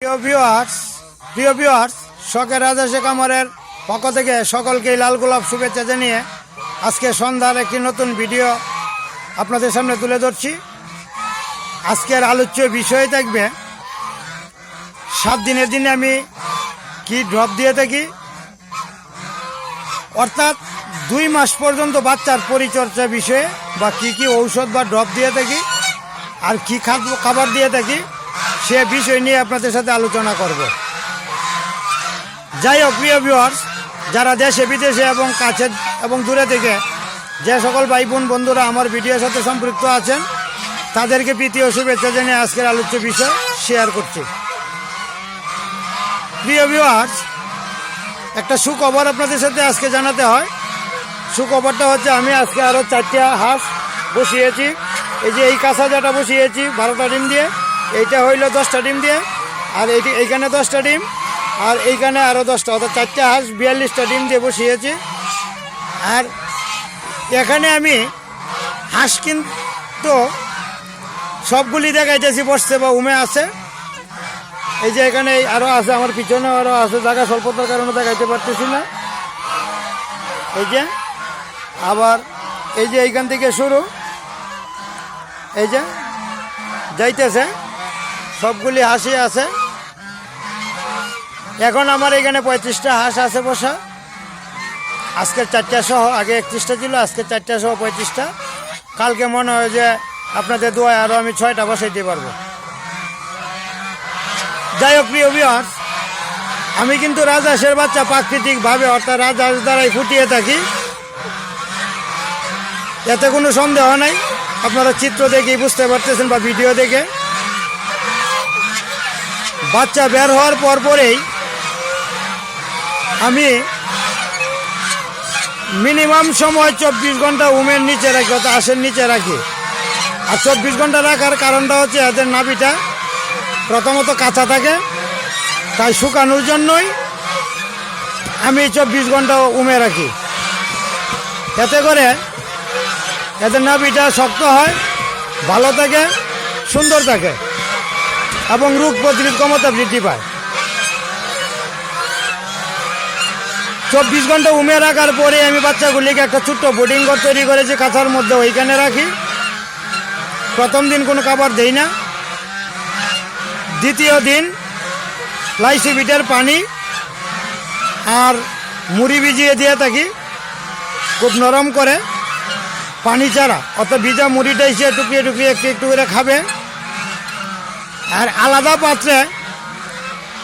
প্রিয় ভিউয়ার্স শখের রাজা শেখ আমরের পক্ষ থেকে সকলকেই লাল গোলাপ শুভেচ্ছা জানিয়ে আজকে সন্ধ্যার একটি নতুন ভিডিও আপনাদের সামনে তুলে ধরছি। আজকের আলোচ্য বিষয় থাকবে 7 দিনের দিনে আমি কি ড্রপ দিয়ে থাকি, অর্থাৎ 2 মাস পর্যন্ত বাচ্চার পরিচর্যা বিষয়ে বা কি ঔষধ বা ড্রপ দিয়ে থাকি আর কি খাবার দিয়ে থাকি সে বিষয় নিয়ে আপনাদের সাথে আলোচনা করব। যাই হোক প্রিয় ভিউয়ার্স, যারা দেশে বিদেশে এবং কাছে এবং দূরে থেকে যে সকল ভাই বোন বন্ধুরা আমার ভিডিওর সাথে সম্পৃক্ত আছেন তাদেরকে প্রীতি ও শুভেচ্ছা জানিয়ে আজকের আলোচ্য বিষয় শেয়ার করছি। প্রিয় ভিউয়ার্স, একটা সুখবর আপনাদের সাথে আজকে জানাতে হয়। সুখবরটা হচ্ছে আমি আজকে আরও 4টা হাঁস বসিয়েছি। এই যে এই কাঁচা যেটা বসিয়েছি 12টা ডিম দিয়ে, এইটা হইল 10টা ডিম দিয়ে, আর এইখানে 10টা ডিম, আর এইখানে আরও 10টা, অর্থাৎ 4টা হাঁস 42টা ডিম দিয়ে বসিয়েছি। আর এখানে আমি হাঁস কিন্তু সবগুলি দেখাইতেছি বসছে বা উমে আছে। এই যে এখানে আরও আছে, আমার পিছনে আরও আছে, জায়গা স্বল্পতার কারণে দেখাইতে পারতেছি না। এই যে আবার এই যে এইখান থেকে শুরু, এই যে যাইতেছে, সবগুলি হাঁসই আছে। এখন আমার এখানে 35টা হাঁস আছে বসা, আজকের 4টা সহ। আগে 31টা ছিল, আজকে 4টা সহ 35টা। কালকে মনে হয় যে আপনাদের দোয়ায় আরও আমি 6টা বসাইতে পারবো। যাই হোক প্রিয় ভিউয়ার্স, আমি কিন্তু রাজহাঁসের বাচ্চা প্রাকৃতিকভাবে অর্থাৎ রাজহাঁস দ্বারাই ফুটিয়ে থাকি, এতে কোনো সন্দেহ নাই। আপনারা চিত্র দেখেই বুঝতে পারতেছেন বা ভিডিও দেখে। বাচ্চা বের হওয়ার পরেই আমি মিনিমাম সময় 24 ঘন্টা উমের নিচে রাখি, অর্থাৎ হাঁসের নিচে রাখি। আর 24 ঘন্টা রাখার কারণটা হচ্ছে এদের নাভিটা প্রথমত কাঁচা থাকে, তাই শুকানোর জন্যই আমি 24 ঘন্টা উমে রাখি। এতে করে এদের নাভিটা শক্ত হয়, ভালো থাকে, সুন্দর থাকে এবং রোগ প্রতিরোধ ক্ষমতা বৃদ্ধি পায়। 24 ঘন্টা উমে রাখার পরে আমি বাচ্চাগুলিকে একটা ছোট্ট বোর্ডিং ঘর তৈরি করেছি কাঁথার মধ্যে, ওইখানে রাখি। প্রথম দিন কোনো খাবার দেই না। দ্বিতীয় দিন লাইসিবিটের পানি আর মুড়ি ভিজিয়ে দিয়ে থাকি, খুব নরম করে, পানি ছাড়া, অত ভিজা মুড়িটা এসে টুকরিয়ে টুকরিয়ে একটু একটু করে খাবে। আর আলাদা পাত্রে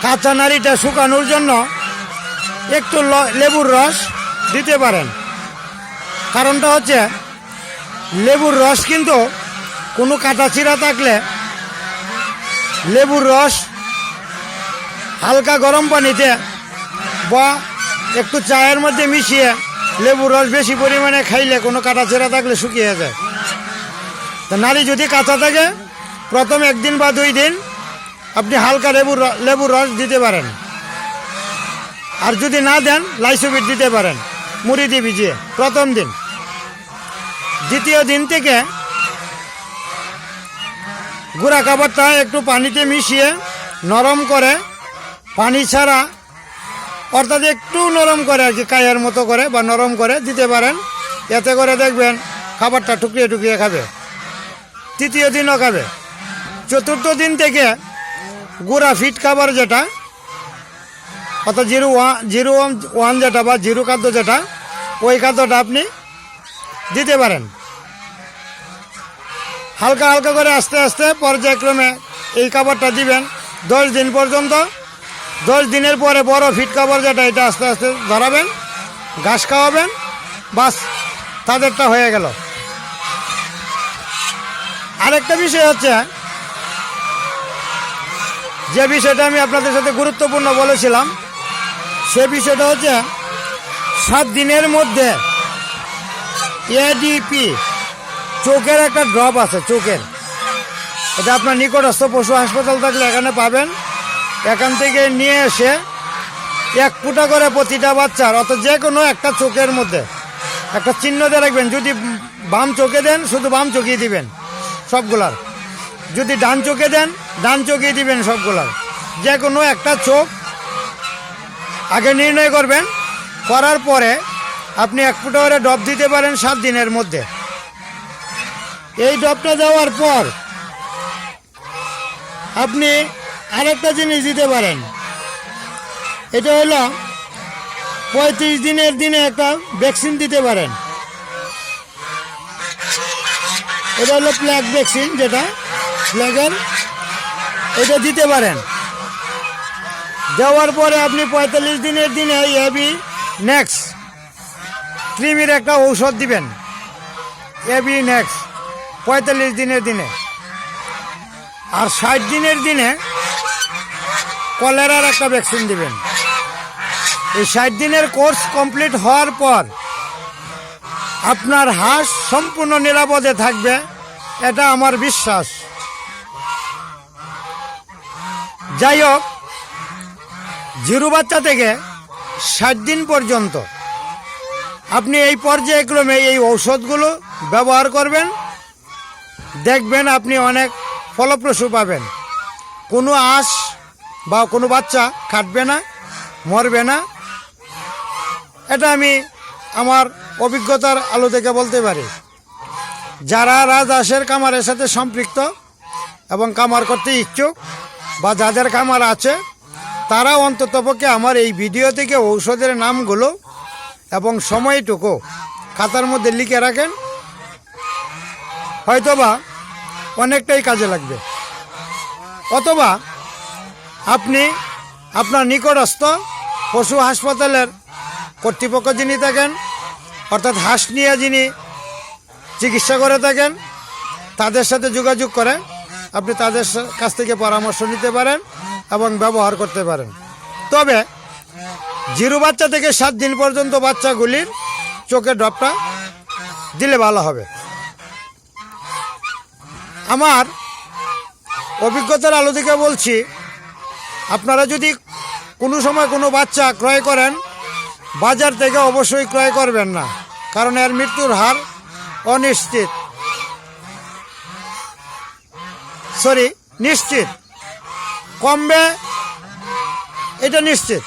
কাঁচা নাড়িটা শুকানোর জন্য একটু লেবুর রস দিতে পারেন। কারণটা হচ্ছে লেবুর রস কিন্তু কোনো কাটা ছিঁড়া থাকলে লেবুর রস হালকা গরম পানিতে বা একটু চায়ের মধ্যে মিশিয়ে লেবুর রস বেশি পরিমাণে খাইলে কোনো কাটা ছেঁড়া থাকলে শুকিয়ে যায়। তা নাড়ি যদি কাঁচা থাকে প্রথম 1 দিন বা 2 দিন আপনি হালকা লেবুর রস দিতে পারেন। আর যদি না দেন লাইসোবিট দিতে পারেন মুড়ি দিয়ে ভিজিয়ে প্রথম দিন। দ্বিতীয় দিন থেকে গুঁড়া খাবারটা একটু পানিতে মিশিয়ে নরম করে, পানি ছাড়া, অর্থাৎ একটু নরম করে আর কি, কায়ের মতো করে বা নরম করে দিতে পারেন। এতে করে দেখবেন খাবারটা টুকরিয়ে টুকরিয়ে খাবে। তৃতীয় দিনও খাবে। চতুর্থ দিন থেকে গুঁড়া ফিট খাবার যেটা, অর্থাৎ 0-1 যেটা বা 0 খাদ্য যেটা, ওই খাদ্যটা আপনি দিতে পারেন। হালকা হালকা করে আস্তে আস্তে পর্যায়ক্রমে এই খাবারটা দিবেন 10 দিন পর্যন্ত। 10 দিনের পরে বড় ফিট খাবার যেটা, এটা আস্তে আস্তে ধরাবেন, ঘাস খাওয়াবেন, বাস তাদেরটা হয়ে গেল। আরেকটা বিষয় হচ্ছে, যে বিষয়টা আমি আপনাদের সাথে গুরুত্বপূর্ণ বলেছিলাম, সে বিষয়টা হচ্ছে 7 দিনের মধ্যে এডিপি চোখের একটা ড্রপ আছে, চোখের। এটা আপনার নিকটস্থ পশু হাসপাতাল থাকলে এখানে পাবেন। এখান থেকে নিয়ে এসে 1 ফুটা করে প্রতিটা বাচ্চার, অর্থাৎ যে কোনো একটা চোখের মধ্যে একটা চিহ্ন দিয়ে রাখবেন। যদি বাম চোখে দেন শুধু বাম চোখেই দিবেন সবগুলার, যদি ডান চোখে দেন ডান চোখেই দিবেন সবগুলার। যে কোনো একটা চোখ আগে নির্ণয় করবেন, করার পরে আপনি 1 ফুটা করে ডব দিতে পারেন 7 দিনের মধ্যে। এই ডবটা দেওয়ার পর আপনি আরেকটা জিনিস দিতে পারেন, এটা হলো 35 দিনের দিনে একটা ভ্যাকসিন দিতে পারেন। এটা হলো প্লেগ ভ্যাকসিন, যেটা প্লেগের, এটা দিতে পারেন। দেওয়ার পরে আপনি 45 দিনের দিনে এবি নেক্সট কৃমির একটা ঔষধ দিবেন, এবি নেক্সট 45 দিনের দিনে। আর 60 দিনের দিনে কলেরার একটা ভ্যাকসিন দিবেন। এই 60 দিনের কোর্স কমপ্লিট হওয়ার পর আপনার হাঁস সম্পূর্ণ নিরাপদে থাকবে, এটা আমার বিশ্বাস। যাই হোক, জিরো বাচ্চা থেকে 60 দিন পর্যন্ত আপনি এই পর্যায়ক্রমে এই ঔষধগুলো ব্যবহার করবেন, দেখবেন আপনি অনেক ফলপ্রসূ পাবেন। কোনো হাঁস বা কোনো বাচ্চা কাটবে না, মরবে না। এটা আমি আমার অভিজ্ঞতার আলো থেকে বলতে পারি। যারা রাজহাঁসের খামারের সাথে সম্পৃক্ত এবং খামার করতে ইচ্ছুক বা যাদের খামার আছে, তারা অন্ততপক্ষে আমার এই ভিডিও থেকে ঔষধের নামগুলো এবং সময়টুকু খাতার মধ্যে লিখে রাখেন, হয়তোবা অনেকটাই কাজে লাগবে। অথবা আপনি আপনার নিকটস্থ পশু হাসপাতালের কর্তৃপক্ষ যিনি থাকেন, অর্থাৎ হাঁস নিয়ে যিনি চিকিৎসা করে থাকেন, তাদের সাথে যোগাযোগ করে আপনি তাদের কাছ থেকে পরামর্শ নিতে পারেন এবং ব্যবহার করতে পারেন। তবে জিরো বাচ্চা থেকে 7 দিন পর্যন্ত বাচ্চাগুলির চোখের ড্রপটা দিলে ভালো হবে। আমার অভিজ্ঞতার আলো থেকে বলছি, আপনারা যদি কোনো সময় কোনো বাচ্চা ক্রয় করেন, বাজার থেকে অবশ্যই ক্রয় করবেন না, কারণ এর মৃত্যুর হার অনিশ্চিত, নিশ্চিত, কমবে এটা নিশ্চিত।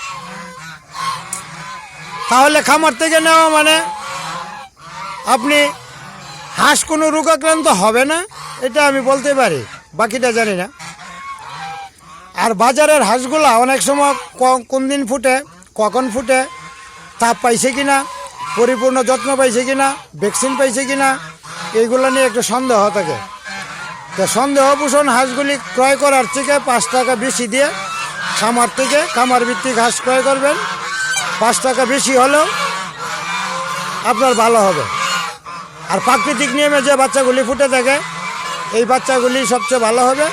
তাহলে খামার থেকে নেওয়া মানে আপনি হাঁস কোনো রোগাক্রান্ত হবে না, এটা আমি বলতে পারি, বাকিটা জানি না। আর বাজারের হাঁসগুলা অনেক সময় কোন দিন ফুটে, কখন ফুটে, তাপ পাইছে কিনা, পরিপূর্ণ যত্ন পাইছে কিনা, ভ্যাকসিন পাইছে কিনা, এইগুলো নিয়ে একটু সন্দেহ থাকে। তো সন্দেহভূষণ হাঁসগুলি ক্রয় করার থেকে 5 টাকা বেশি দিয়ে খামার থেকে খামার ভিত্তিক হাঁস ক্রয় করবেন। 5 টাকা বেশি হলেও আপনার ভালো হবে। আর প্রাকৃতিক নিয়মে যে বাচ্চাগুলি ফুটে থাকে, এই বাচ্চাগুলি সবচেয়ে ভালো হবে।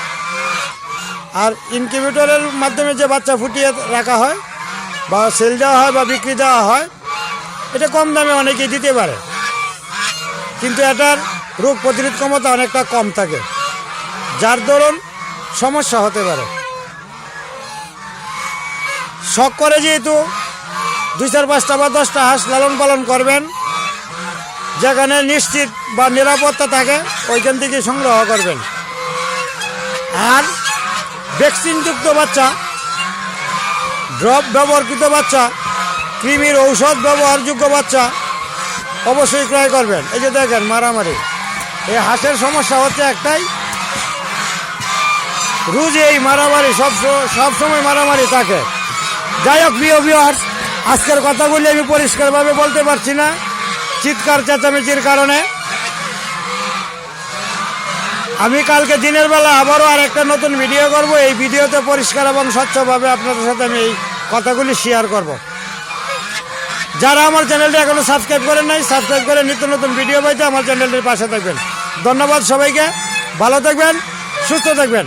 আর ইনকিউবেটরের মাধ্যমে যে বাচ্চা ফুটিয়ে রাখা হয় বা সেল দেওয়া হয় বা বিক্রি দেওয়া হয়, এটা কম দামে অনেকেই দিতে পারে, কিন্তু এটার রোগ প্রতিরোধ ক্ষমতা অনেকটা কম থাকে, যার দরুন সমস্যা হতে পারে। শখ করে যেহেতু 2, 4, 5টা বা 10টা হাঁস লালন পালন করবেন, যেখানে নিশ্চিত বা নিরাপত্তা থাকে ওইখান থেকে সংগ্রহ করবেন। আর ভ্যাকসিনযুক্ত বাচ্চা, ড্রপ ব্যবহারকৃত বাচ্চা, কৃমির ঔষধ ব্যবহারযোগ্য বাচ্চা অবশ্যই ক্রয় করবেন। এই যে দেখেন মারামারি, এই হাঁসের সমস্যা হচ্ছে একটাই, রোজ এই মারামারি, সব সময় মারামারি থাকে। যাই হোক প্রিয় ভিউয়ার্স, আজকের কথাগুলি আমি পরিষ্কারভাবে বলতে পারছি না চিৎকার চেঁচামেচির কারণে। আমি কালকে দিনের বেলা আবারও আরেকটা নতুন ভিডিও করব। এই ভিডিওতে পরিষ্কার এবং স্বচ্ছভাবে আপনাদের সাথে আমি এই কথাগুলি শেয়ার করব। যারা আমার চ্যানেলটি এখনো সাবস্ক্রাইব করেন নাই, সাবস্ক্রাইব করে নিত্য নতুন ভিডিও পাইতে আমার চ্যানেলটির পাশে থাকবেন। ধন্যবাদ সবাইকে, ভালো থাকবেন, সুস্থ থাকবেন।